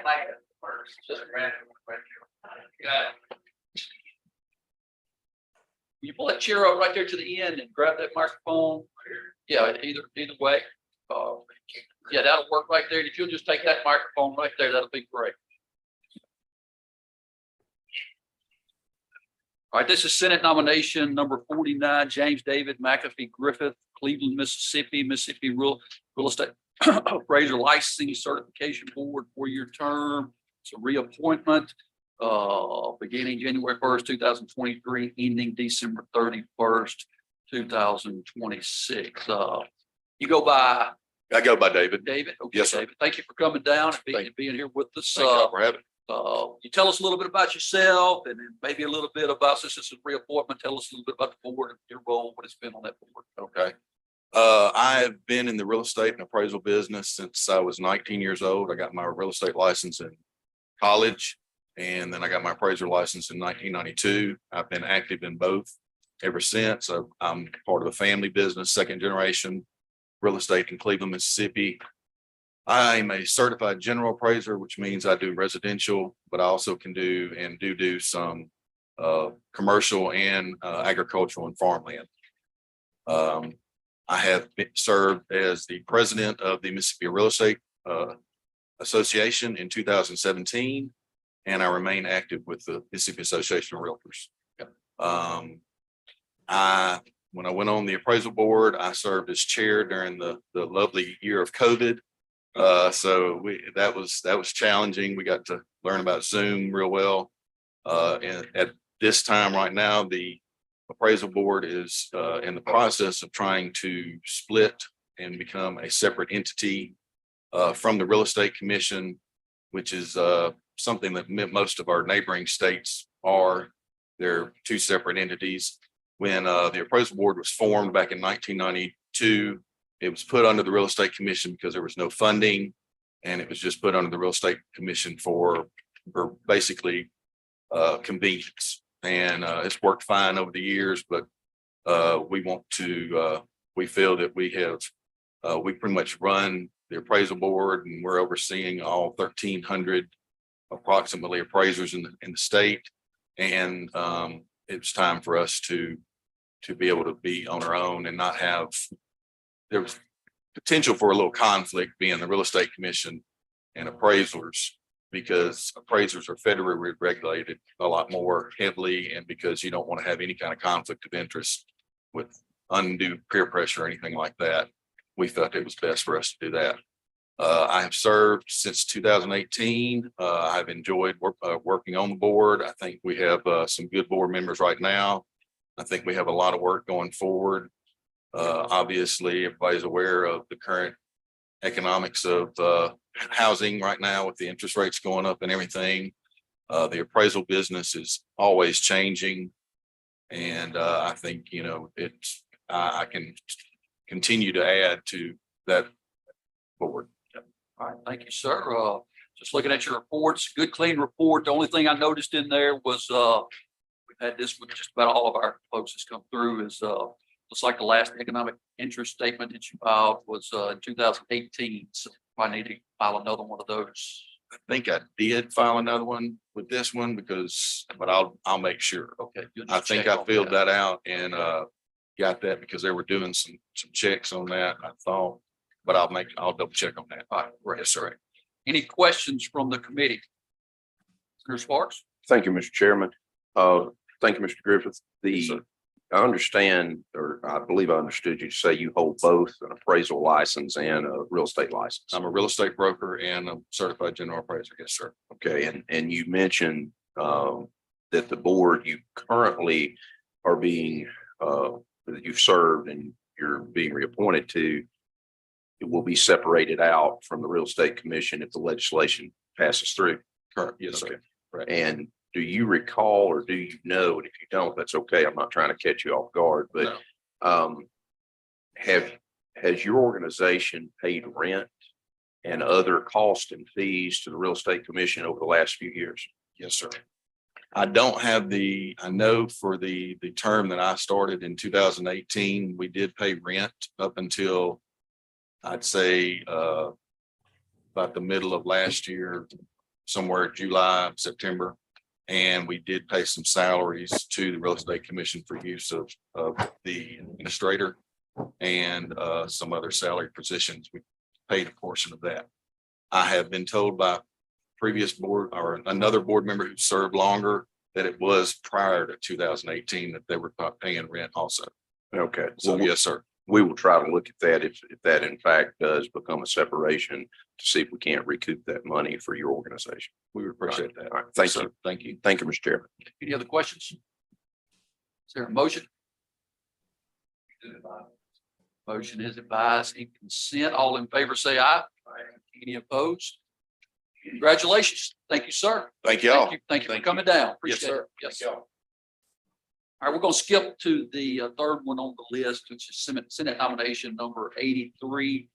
like it first, just random. Got it. You pull that chair up right there to the end and grab that microphone. Yeah, either way. Yeah, that'll work right there. If you'll just take that microphone right there, that'll be great. All right, this is Senate nomination number 49, James David McAfee Griffith, Cleveland, Mississippi Real Estate Appraiser Licensing Certification Board, 4-year term. It's a reappointment beginning January 1st, 2023, ending December 31st, 2026. You go by? I go by David. David? Okay, Yes, sir. David. Thank you for coming down and being here with us. Thank you for having me. You tell us a little bit about yourself and then maybe a little bit about, since this is a reappointment, tell us a little bit about the board and your role, what it's been on that board. Okay. I've been in the real estate and appraisal business since I was 19 years old. I got my real estate license in college, and then I got my appraiser license in 1992. I've been active in both ever since. I'm part of a family business, second generation real estate in Cleveland, Mississippi. I'm a certified general appraiser, which means I do residential, but I also can do some commercial and agricultural and farmland. I have served as the president of the Mississippi Real Estate Association in 2017, and I remain active with the Mississippi Association of Realtors. When I went on the appraisal board, I served as chair during the lovely year of COVID. So that was challenging. We got to learn about Zoom real well. And at this time right now, the appraisal board is in the process of trying to split and become a separate entity from the real estate commission, which is something that most of our neighboring states are. They're two separate entities. When the appraisal board was formed back in 1992, it was put under the real estate commission because there was no funding, and it was just put under the real estate commission for basically convenience. And it's worked fine over the years, but we feel that we pretty much run the appraisal board, and we're overseeing all 1,300 approximately appraisers in the state. And it's time for us to be able to be on our own and not have, there was potential for a little conflict being the real estate commission and appraisers, because appraisers are federally regulated a lot more heavily, and because you don't want to have any kind of conflict of interest with undue peer pressure or anything like that, we felt it was best for us to do that. I have served since 2018. I've enjoyed working on the board. I think we have some good board members right now. I think we have a lot of work going forward. Obviously, everybody's aware of the current economics of housing right now with the interest rates going up and everything. The appraisal business is always changing. And I think, I can continue to add to that board. All right, thank you, sir. Just looking at your reports, good, clean report. The only thing I noticed in there was we've had this with just about all of our folks that's come through is looks like the last economic interest statement that you filed was in 2018. So I need to file another one of those. I think I did file another one with this one but I'll make sure. Okay. I think I filled that out and got that because they were doing some checks on that, I thought, but I'll double check on that. All right, great. Yes, sir. Any questions from the committee? Senator Sparks? Thank you, Mr. Chairman. Thank you, Mr. Griffith. Yes, sir. I understand, or I believe I understood you to say you hold both an appraisal license and a real estate license. I'm a real estate broker and a certified general appraiser. Yes, sir. Okay, and you mentioned that the board you currently are being that you've served and you're being reappointed to, it will be separated out from the real estate commission if the legislation passes through. Correct. Yes, Okay. sir. Right. And do you recall, or do you know, and if you don't, that's okay. I'm not trying to catch you off guard, but has your organization paid rent and other costs and fees to the real estate commission over the last few years? Yes, sir. I don't have I know for the term that I started in 2018, we did pay rent up until I'd say about the middle of last year. somewhere July, September. And we did pay some salaries to the Real Estate Commission for use of the administrator and some other salary positions. We paid a portion of that. I have been told by previous board or another board member who served longer that it was prior to 2018 that they were paying rent also. Okay, So well, yes, sir. we will try to look at that if that in fact does become a separation to see if we can't recoup that money for your organization. We would appreciate that. All right, thank Yes, sir. you. Thank you. Thank you, Mr. Chairman. Any other questions? Is there a motion? Motion is advised in consent. All in favor, say aye. Any opposed? Congratulations. Thank you, sir. Thank y'all. Thank you for Thank coming down. Yes, Appreciate sir. it. Yes. Thank y'all. All right, we're going to skip to the third one on the list, which is Senate nomination number 83.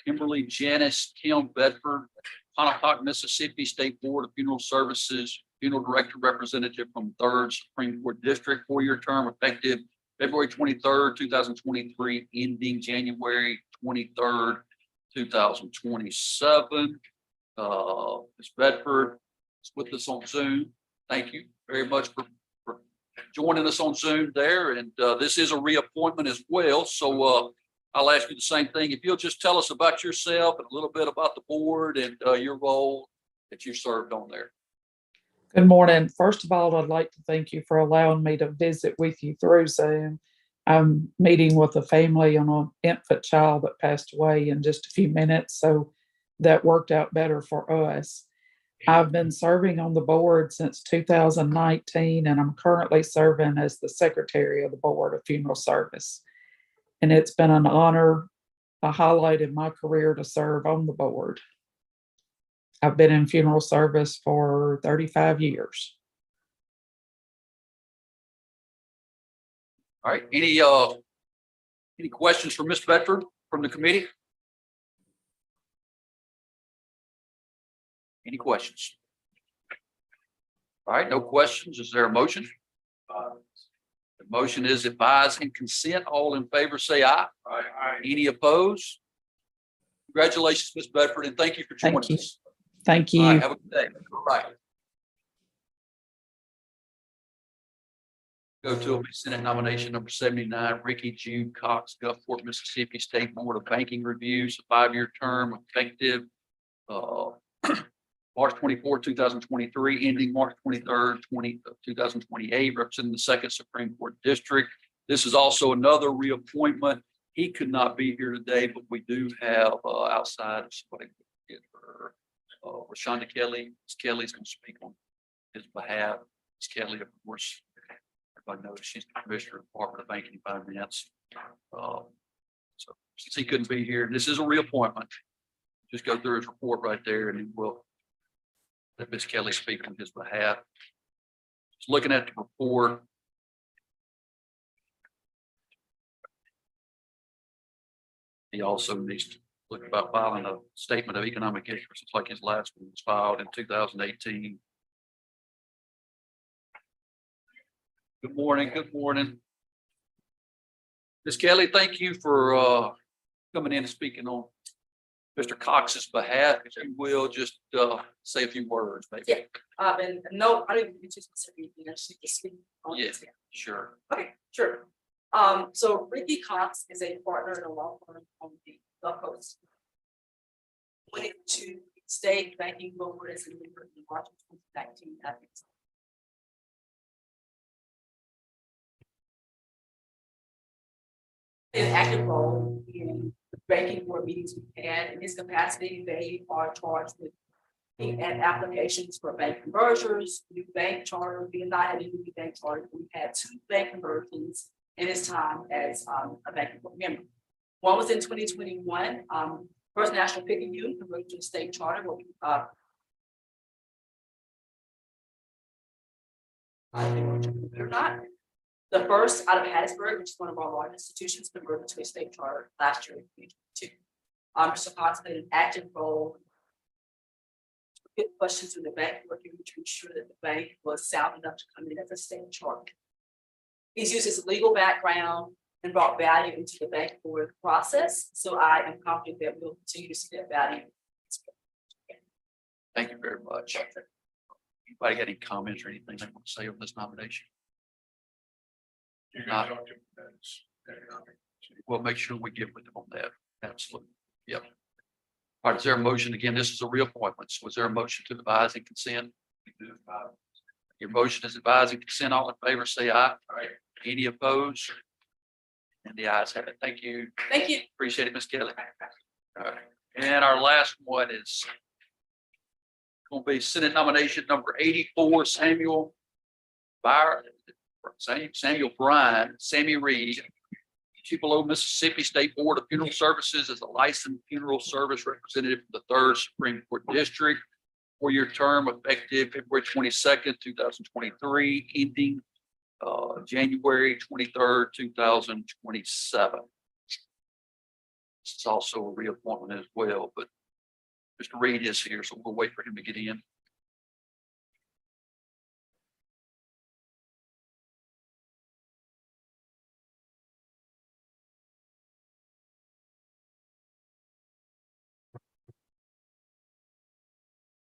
Kimberly Janice Kim Bedford, Pontotoc, Mississippi State Board of Funeral Services, Funeral Director Representative from 3rd Supreme Court District, 4-year term effective February 23rd, 2023, ending January 23rd, 2027. Ms. Bedford is with us on Zoom. Thank you very much for joining us on Zoom there. And this is a reappointment as well. So I'll ask you the same thing. If you'll just tell us about yourself and a little bit about the board and your role that you served on there. Good morning. First of all, I'd like to thank you for allowing me to visit with you through Zoom. I'm meeting with a family on an infant child that passed away in just a few minutes, so that worked out better for us. I've been serving on the board since 2019, and I'm currently serving as the secretary of the Board of Funeral Service. And it's been an honor, a highlight in my career to serve on the board. I've been in funeral service for 35 years. All right, any questions for Ms. Bedford from the committee? Any questions? All right, no questions. Is there a motion? The motion is advised in consent. All in favor, say aye. Aye. Any opposed? Congratulations, Ms. Bedford, and thank you for joining Thank you. us. Thank All right, you. have a good day. All right. Go to Senate nomination number 79, Ricky Jude Cox, Gulfport, Mississippi State Board of Banking Reviews, a 5-year term effective March 24, 2023, ending March 23rd, 2028, representing the 2nd Supreme Court District. This is also another reappointment. He could not be here today, but we do have outside of somebody. Rashonda Kelly. Ms. Kelly's going to speak on his behalf. Ms. Kelly, of course, everybody knows she's the Commissioner of the Department of Banking and Finance. So since he couldn't be here, this is a reappointment. Just go through his report right there, and then we'll let Ms. Kelly speak on his behalf. Just looking at the report. He also needs to look about filing a statement of economic interest. It's like his last one was filed in 2018. Good morning. Good morning. Ms. Kelly, thank you for coming in and speaking on Mr. Cox's behalf. If you will, just say a few words, maybe. Yeah. And no, I don't even just specifically, she can speak on Yeah. this. Sure. Okay, sure. So Ricky Cox is a partner in a law firm on the Gulf Coast. Went to state banking board as a member in March of 2019. An active role in the banking board meetings we had. In his capacity, they are charged with looking at applications for bank conversions, new bank charter. We did not have a new bank charter. We had 2 bank conversions in his time as a banking board member. One was in 2021. First National Picking Union converted to a state charter. I think or not. The first out of Hattiesburg, which is one of our largest institutions, converted to a state charter last year in 2022. Mr. Cox played an active role. Get questions from the bank, working to ensure that the bank was sound enough to come in as a state charter. He's used his legal background and brought value into the bank board process. So I am confident that we'll continue to see that value. Thank you very much. Anybody got any comments or anything they want to say on this nomination? Not. We'll make sure we get with them on that. Absolutely. Yep. All right, is there a motion? Again, this is a reappointment. So was there a motion to advise and consent? Your motion is advise and consent. All in favor, say aye. Any opposed? And the ayes have it. Thank you. Thank you. Appreciate it, Ms. Kelly. All right. And our last one is going to be Senate nomination number 84, Samuel Bryan, Sammy Reed, Tupelo, Mississippi State Board of Funeral Services as a licensed funeral service representative for the Third Supreme Court District. 4-year term effective February 22nd, 2023, ending January 23rd, 2027. This is also a reappointment as well, but Mr. Reed is here, so we'll wait for him to get in.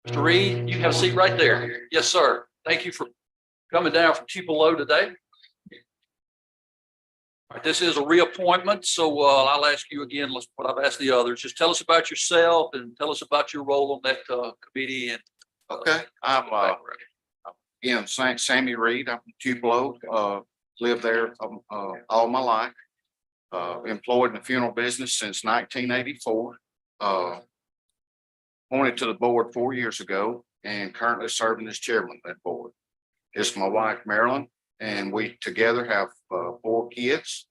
Mr. Reed, you have a seat right there. Yes, sir. Thank you for coming down from Tupelo today. All right, this is a reappointment, so I'll ask you again, what I've asked the others. Just tell us about yourself and tell us about your role on that committee. And Okay, I'm again, Sammy Reed, I'm from Tupelo, lived there all my life. Employed in the funeral business since 1984. Appointed to the board 4 years ago and currently serving as chairman of that board. It's my wife Marilyn, and we together have 4 kids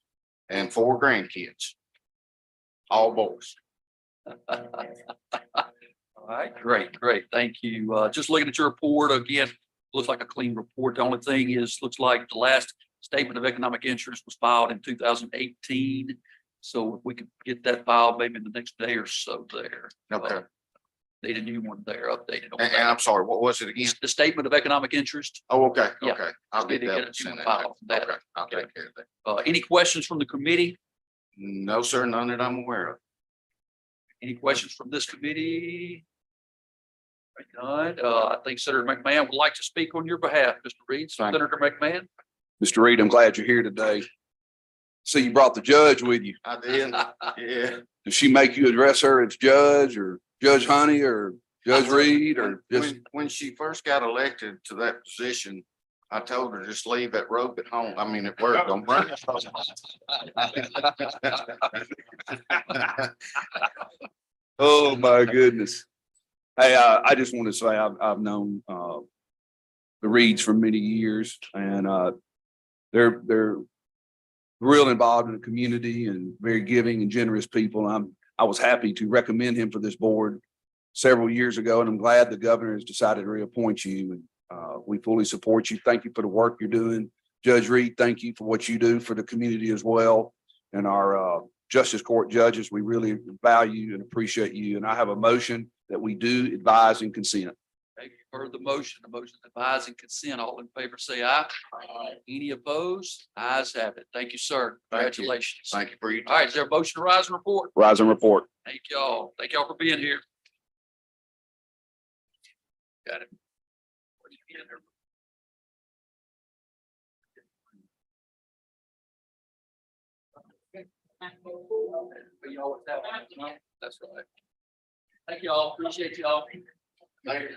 and 4 grandkids. All boys. all right, great. Thank you. Just looking at your report again, looks like a clean report. The only thing is, looks like the last statement of economic interest was filed in 2018. So if we could get that filed maybe in the next day or so there. Okay, Need a new one there updated. on and that. I'm sorry, what was it again? The statement of economic interest. Oh, okay, Yeah. okay. I'll Need get to that. get it sent in. filed on that. Okay, I'll take care of that. Any questions from the committee? No, sir, none that I'm aware of. Any questions from this committee? None. I think Senator McMahon would like to speak on your behalf, Mr. Reed. Thank you. Senator McMahon. Mr. Reed, I'm glad you're here today. See, you brought the judge with you. I did, yeah. Does she make you address her as judge or Judge Honey or Judge Reed or just? When she first got elected to that position, I told her just leave that robe at home. I mean, at work, don't bring it. Oh, my goodness. Hey, I just want to say I've known the Reeds for many years, and they're real involved in the community and very giving and generous people. I was happy to recommend him for this board several years ago, and I'm glad the governor has decided to reappoint you. And we fully support you. Thank you for the work you're doing. Judge Reed, thank you for what you do for the community as well. And our Justice Court judges, we really value and appreciate you. And I have a motion that we do advise and consent. Thank you for the motion. The motion to advise and consent. All in favor, say aye. Any opposed? Ayes have it. Thank you, sir. Thank you. Congratulations. Thank you for your All right, time. is there a motion to rise and report? Rise and report. Thank y'all. Thank y'all for being here. Got it. That's right. Thank y'all. Appreciate y'all. Thank you.